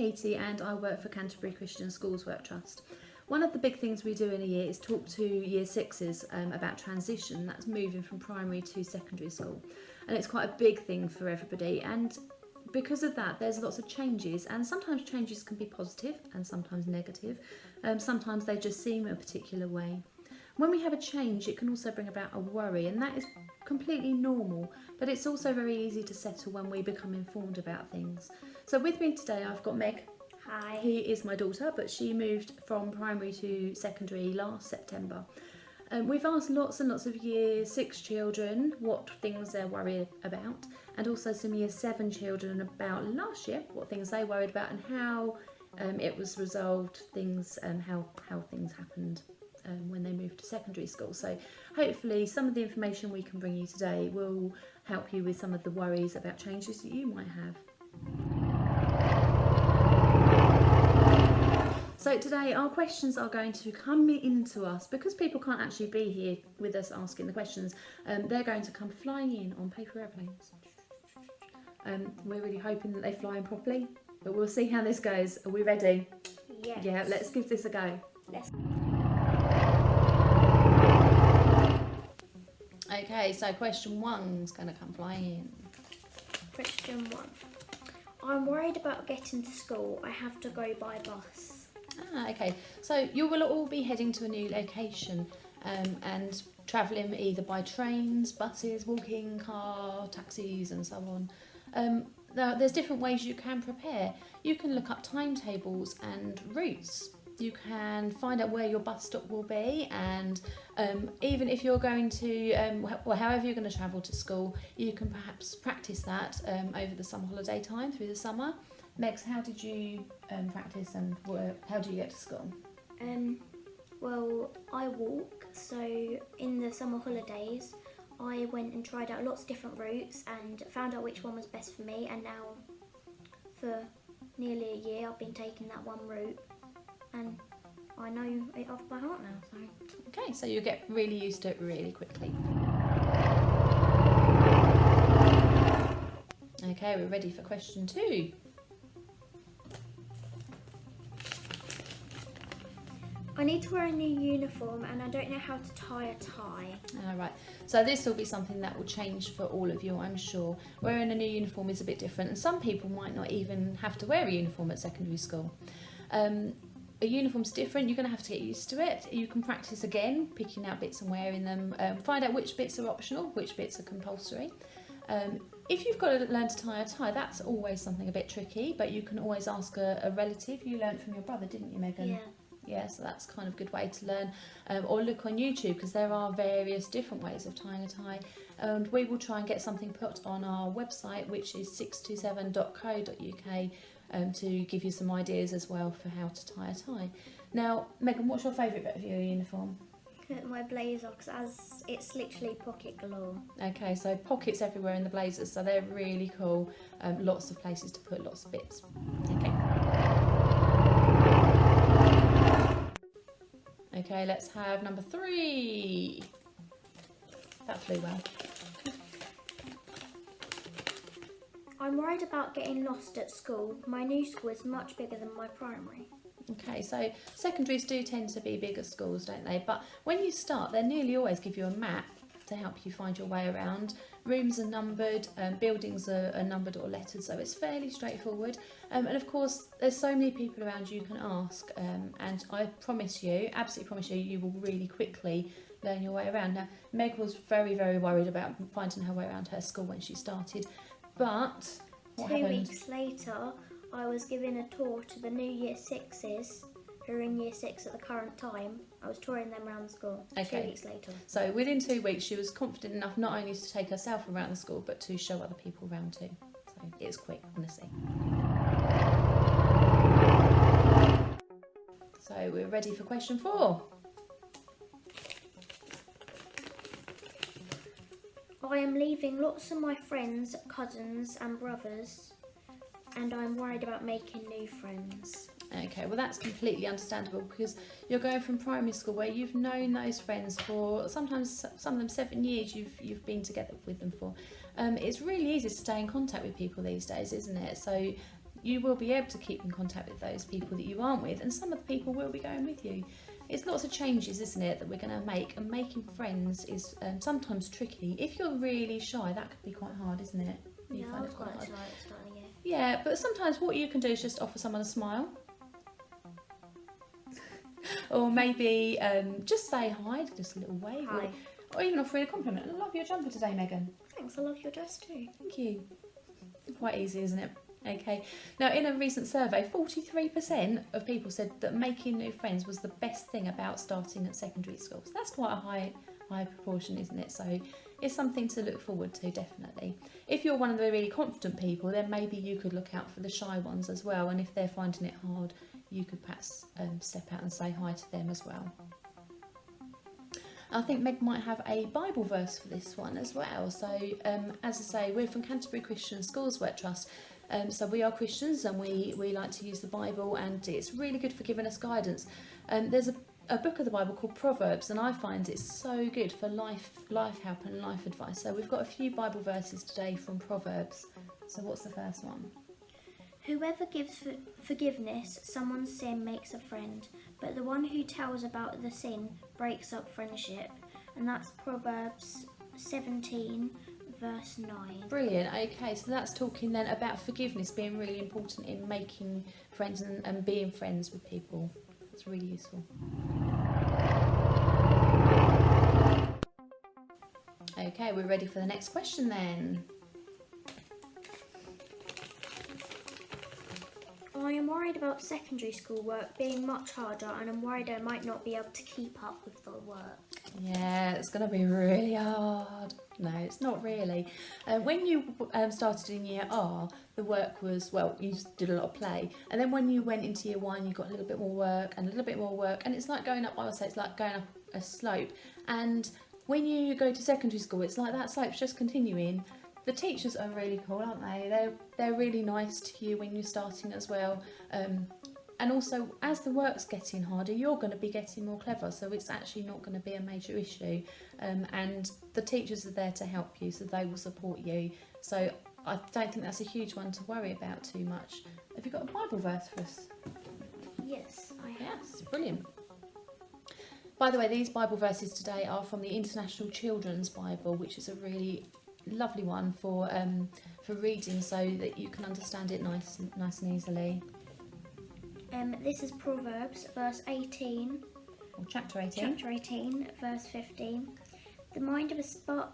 Katy and I work for Canterbury Christian Schools Work Trust. One of the big things we do in a year is talk to year sixes about transition, that's moving from primary to secondary school. And it's quite a big thing for everybody, and because of that there's lots of changes, and sometimes changes can be positive and sometimes negative. Sometimes they just seem a particular way. When we have a change, it can also bring about a worry, and that is completely normal, but it's also very easy to settle when we become informed about things. So with me today I've got Meg. Hi. Who is my daughter, but she moved from primary to secondary last September. We've asked lots and lots of year 6 children what things they're worried about, and also some year 7 children about last year, what things they worried about and how it was resolved, things and how things happened when they moved to secondary school. So hopefully some of the information we can bring you today will help you with some of the worries about changes that you might have. So today our questions are going to come into us because people can't actually be here with us asking the questions. They're going to come flying in on paper airplanes. We're really hoping that they fly in properly, but we'll see how this goes. Are we ready? Yes. Yeah, let's give this a go. Let's. Okay, so question 1's going to come flying in. Question 1. I'm worried about getting to school. I have to go by bus. Okay, so you will all be heading to a new location and travelling either by trains, buses, walking, car, taxis and so on. Now, there's different ways you can prepare. You can look up timetables and routes. You can find out where your bus stop will be, and even if you're going to, however you're going to travel to school, you can perhaps practice that over the summer holiday time through the summer. Megs, how did you practice and how do you get to school? Well, I walk, so in the summer holidays I went and tried out lots of different routes and found out which one was best for me, and now for nearly a year I've been taking that one route and I know it off by heart now. So. Okay, so you get really used to it really quickly. Okay, we're ready for question 2. I need to wear a new uniform and I don't know how to tie a tie. Alright, so this will be something that will change for all of you, I'm sure. Wearing a new uniform is a bit different, and some people might not even have to wear a uniform at secondary school. A uniform's different, you're going to have to get used to it. You can practice again, picking out bits and wearing them, find out which bits are optional, which bits are compulsory. If you've got to learn to tie a tie, that's always something a bit tricky, but you can always ask a relative. You learned from your brother, didn't you, Megan? Yeah. Yeah, so that's kind of a good way to learn, or look on YouTube because there are various different ways of tying a tie, and we will try and get something put on our website, which is 627.co.uk, to give you some ideas as well for how to tie a tie. Now, Megan, what's your favourite bit of your uniform? My blazer, because it's literally pocket galore. Okay, so pockets everywhere in the blazers, so they're really cool. Lots of places to put lots of bits. Okay. Okay, let's have number 3. That flew well. I'm worried about getting lost at school. My new school is much bigger than my primary. Okay, so secondaries do tend to be bigger schools, don't they? But when you start, they nearly always give you a map to help you find your way around. Rooms are numbered, buildings are numbered or lettered, so it's fairly straightforward. And of course, there's so many people around you can ask, and I promise you, absolutely promise you, you will really quickly learn your way around. Now, Meg was very, very worried about finding her way around her school when she started, but what 2 happened? weeks later, I was giving a tour to the new year 6s who are in year 6 at the current time. I was touring them around the school. Okay. 2 weeks later. So within 2 weeks, she was confident enough not only to take herself around the school, but to show other people around too. So it's quick, honestly. So we're ready for question 4. I am leaving lots of my friends, cousins and brothers, and I'm worried about making new friends. Okay, well that's completely understandable because you're going from primary school where you've known those friends for sometimes some of them 7 years you've been together with them for. It's really easy to stay in contact with people these days, isn't it? So you will be able to keep in contact with those people that you aren't with, and some of the people will be going with you. It's lots of changes, isn't it, that we're going to make, and making friends is sometimes tricky. If you're really shy, that could be quite hard, isn't it? You Yeah, find I it was quite shy at the start of the year. Yeah, but sometimes what you can do is just offer someone a smile. Or maybe just say hi, just a little wave. Hi. Or even offer a compliment. I love your jumper today, Megan. Thanks, I love your dress too. Thank you. Quite easy, isn't it? Okay. Now, in a recent survey, 43% of people said that making new friends was the best thing about starting at secondary school. So that's quite a high proportion, isn't it? So it's something to look forward to, definitely. If you're one of the really confident people, then maybe you could look out for the shy ones as well. And if they're finding it hard, you could perhaps step out and say hi to them as well. I think Meg might have a Bible verse for this one as well. So, as I say, we're from Canterbury Christian Schools Work Trust. So we are Christians, and we like to use the Bible, and it's really good for giving us guidance. There's a book of the Bible called Proverbs, and I find it's so good for life help and life advice. So we've got a few Bible verses today from Proverbs. So what's the first one? Whoever gives forgiveness, someone's sin makes a friend, but the one who tells about the sin breaks up friendship. And that's Proverbs 17, verse 9. Brilliant. Okay, so that's talking then about forgiveness being really important in making friends and being friends with people. It's really useful. Okay, we're ready for the next question then. I am worried about secondary school work being much harder, and I'm worried I might not be able to keep up with the work. Yeah, it's going to be really hard. No, it's not really. When you started in year R, the work was, well, you did a lot of play. And then when you went into year 1, you got a little bit more work and a little bit more work. And it's like going up, I would say it's like going up a slope. And when you go to secondary school, it's like that slope's just continuing. The teachers are really cool, aren't they? They're really nice to you when you're starting as well. And also, as the work's getting harder, you're going to be getting more clever, so it's actually not going to be a major issue. And the teachers are there to help you, so they will support you. So I don't think that's a huge one to worry about too much. Have you got a Bible verse for us? Yes, I have. Yes, brilliant. By the way, these Bible verses today are from the International Children's Bible, which is a really lovely one for reading, so that you can understand it nice and easily. This is Proverbs, verse 18. Or chapter 18. Chapter 18, verse 15. The mind of a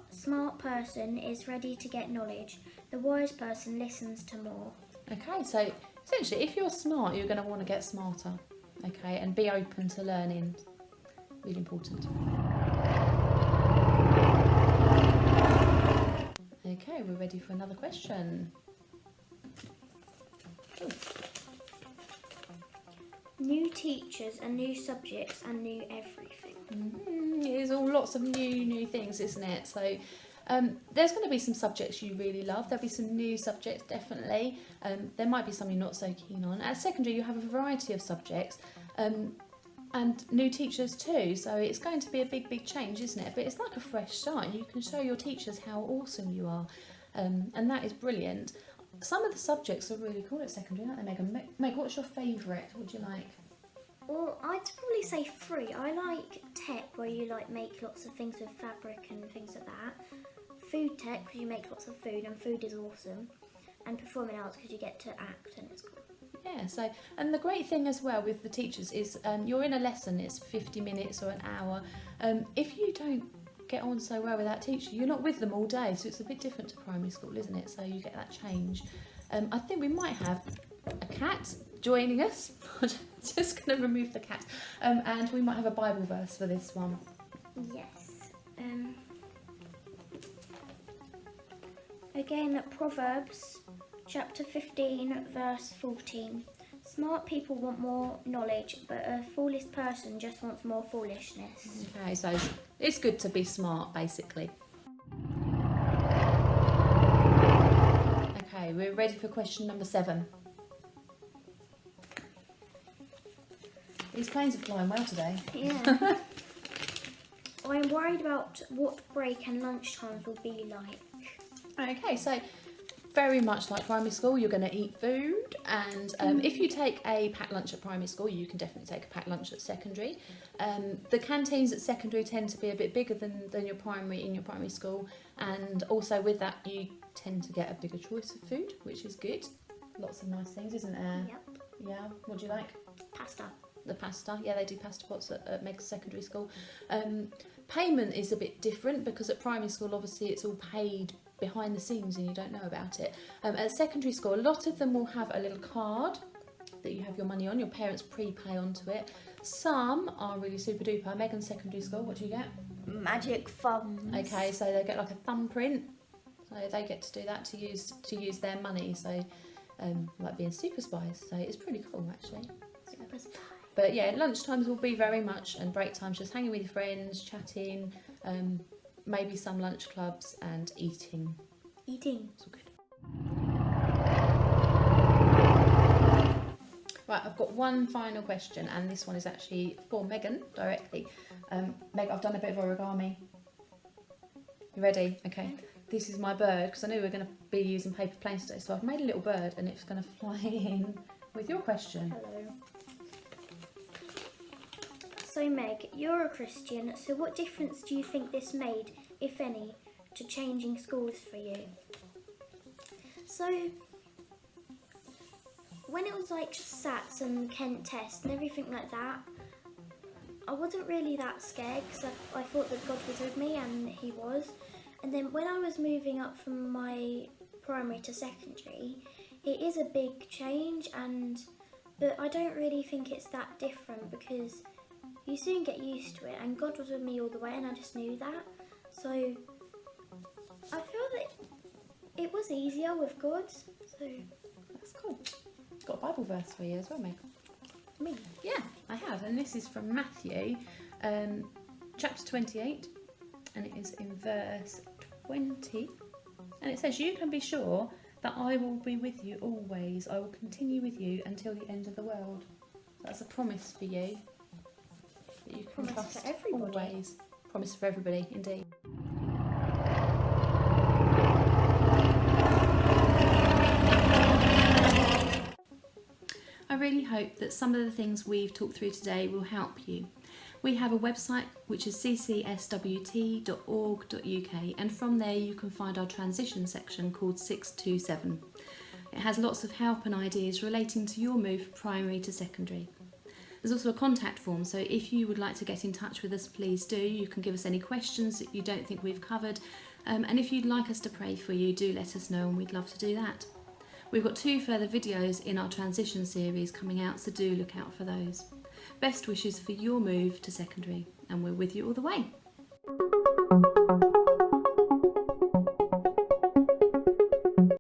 smart person is ready to get knowledge. The wise person listens to more. Okay, so essentially, if you're smart, you're going to want to get smarter. Okay, and be open to learning. Really important. Okay, we're ready for another question. Ooh. New teachers and new subjects and new everything. It's all lots of new things, isn't it? So there's going to be some subjects you really love. There'll be some new subjects, definitely. There might be some you're not so keen on. At secondary, you have a variety of subjects and new teachers too. So it's going to be a big change, isn't it? But it's like a fresh start. You can show your teachers how awesome you are, and that is brilliant. Some of the subjects are really cool at secondary, aren't they, Megan? Meg, what's your favourite? What do you like? Well, I'd probably say 3. I like tech, where you like make lots of things with fabric and things like that. Food tech, because you make lots of food, and food is awesome. And performing arts, because you get to act, and it's cool. Yeah, so, and the great thing as well with the teachers is you're in a lesson, it's 50 minutes or an hour. If you don't get on so well with that teacher, you're not with them all day, so it's a bit different to primary school, isn't it? So you get that change. I think we might have a cat joining us. Just going to remove the cat. And we might have a Bible verse for this one. Yes. Again, Proverbs chapter 15, verse 14. Smart people want more knowledge, but a foolish person just wants more foolishness. Okay, so it's good to be smart, basically. Okay, we're ready for question number 7. These planes are flying well today. Yeah. I am worried about what break and lunch times will be like. Okay, so very much like primary school, you're going to eat food, and if you take a packed lunch at primary school, you can definitely take a packed lunch at secondary. The canteens at secondary tend to be a bit bigger than your primary school, and also with that you tend to get a bigger choice of food, which is good. Lots of nice things, isn't there? Yep. Yeah. What do you like? Pasta. The pasta, yeah, they do pasta pots at Meg's secondary school. Payment is a bit different because at primary school, obviously, it's all paid behind the scenes and you don't know about it. At secondary school, a lot of them will have a little card that you have your money on. Your parents prepay onto it. Some are really super duper. Megan's secondary school, what do you get? Magic thumbs. Okay, so they get like a thumbprint. So they get to do that to use their money. So like being super spies. So it's pretty cool actually. Super spy. But yeah, lunchtimes will be very much, and break times just hanging with your friends, chatting, maybe some lunch clubs and eating. Eating. It's all good. Right, I've got one final question, and this one is actually for Megan directly. Meg, I've done a bit of origami. You ready? Okay. This is my bird, because I knew we were going to be using paper planes today, so I've made a little bird and it's going to fly in with your question. Hello. So Meg, you're a Christian, so what difference do you think this made, if any, to changing schools for you? So, when it was like SATs and Kent test and everything like that, I wasn't really that scared because I thought that God was with me, and he was. And then when I was moving up from my primary to secondary, it is a big change, but I don't really think it's that different because you soon get used to it, and God was with me all the way, and I just knew that. So I feel that it was easier with God. So That's cool. Got a Bible verse for you as well, Meg. me. Yeah, I have, and this is from Matthew, chapter 28, and it is in verse 20, and it says, "You can be sure that I will be with you always. I will continue with you until the end of the world." That's a promise for you. That you can Promise trust for everybody. always. Promise for everybody, indeed. I really hope that some of the things we've talked through today will help you. We have a website which is ccswt.org.uk, and from there you can find our transition section called 627. It has lots of help and ideas relating to your move from primary to secondary. There's also a contact form, so if you would like to get in touch with us, please do. You can give us any questions that you don't think we've covered, and if you'd like us to pray for you, do let us know and we'd love to do that. We've got 2 further videos in our transition series coming out, so do look out for those. Best wishes for your move to secondary, and we're with you all the way.